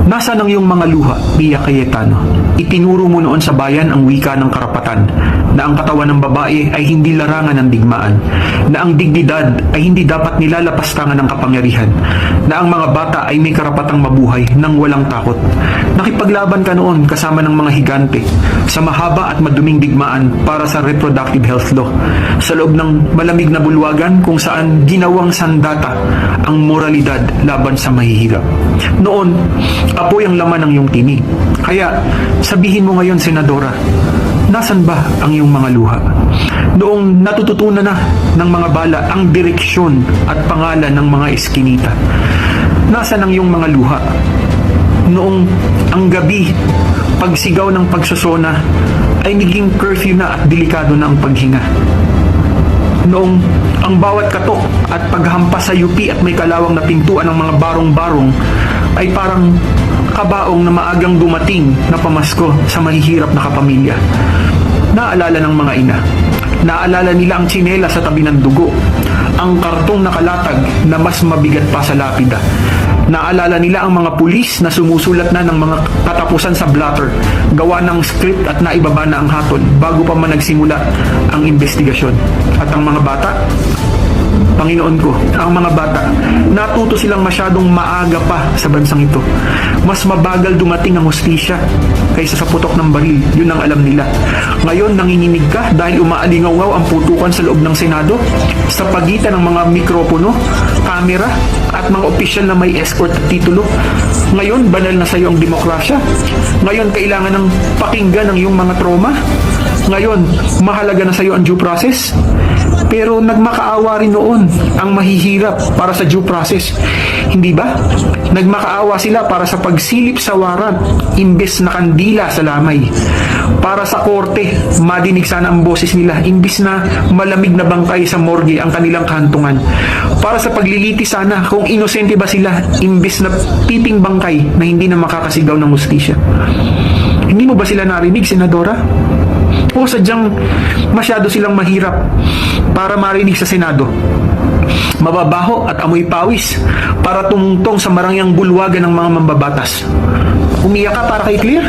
Nasaan ang iyong mga luha, Pia Cayetano? Itinuro mo noon sa bayan ang wika ng karapatan, na ang katawan ng babae ay hindi larangan ng digmaan, na ang dignidad ay hindi dapat nilalapastangan ng kapangyarihan, na ang mga bata ay may karapatang mabuhay nang walang takot. Nakipaglaban ka noon kasama ng mga higante sa mahaba at maduming digmaan para sa reproductive health law, sa loob ng malamig na bulwagan kung saan ginawang sandata ang moralidad laban sa mahihirap. Noon, apoy ang laman ng iyong tinig. Kaya, sabihin mo ngayon, Senadora, nasan ba ang iyong mga luha? Noong natututunan na ng mga bala ang direksyon at pangalan ng mga eskinita, nasan ang iyong mga luha? Noong ang gabi, pagsigaw ng pagsosona ay naging curfew na at delikado na ang paghinga. Noong ang bawat katok at paghampas sa UP at may kalawang na pintuan ng mga barong-barong ay parang kabaong na maagang dumating na pamasko sa mahihirap na kapamilya. Naalala ng mga ina. Naalala nila ang tsinela sa tabi ng dugo, ang kartong nakalatag na mas mabigat pa sa lapida. Naalala nila ang mga pulis na sumusulat na ng mga katapusan sa blotter, gawa ng script at naibaba na ang hatol bago pa man nagsimula ang investigasyon. At ang mga bata, Panginoon ko, ang mga bata, natuto silang masyadong maaga pa sa bansang ito. Mas mabagal dumating ang hustisya kaysa sa putok ng baril. Yun ang alam nila. Ngayon, nanginginig ka dahil umaalingaw ang putukan sa loob ng Senado sa pagitan ng mga mikropono, kamera, at mga opisyal na may escort at titulo. Ngayon, banal na sa iyo ang demokrasya. Ngayon, kailangan ng pakinggan ang iyong mga trauma. Ngayon, mahalaga na sa iyo ang due process. Pero nagmakaawa rin noon ang mahihirap para sa due process. Hindi ba? Nagmakaawa sila para sa pagsilip sa warrant imbes na kandila sa lamay. Para sa korte, madinig sana ang boses nila imbes na malamig na bangkay sa morgue ang kanilang kahantungan. Para sa pagliliti sana kung inosente ba sila imbes na piping bangkay na hindi na makakasigaw ng hustisya. Hindi mo ba sila narinig, Senadora? O sadyang masyado silang mahirap para marinig sa Senado? Mababaho at amoy pawis para tumungtong sa marangyang bulwagan ng mga mambabatas. Umiyak ka para kay Claire?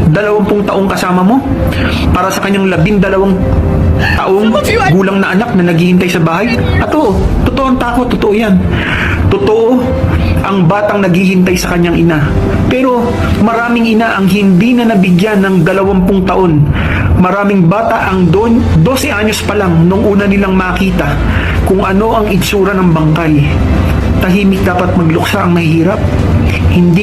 20 taong kasama mo? Para sa kanyang 12 taong gulang na anak na naghihintay sa bahay? At oo, totoo ang takot, totoo yan. Totoo ang batang naghihintay sa kanyang ina. Pero maraming ina ang hindi na nabigyan ng 20 taon. Maraming bata ang 12 anyos pa lang nung una nilang makita kung ano ang itsura ng bangkay. Tahimik dapat magluksa ang mahirap. Hindi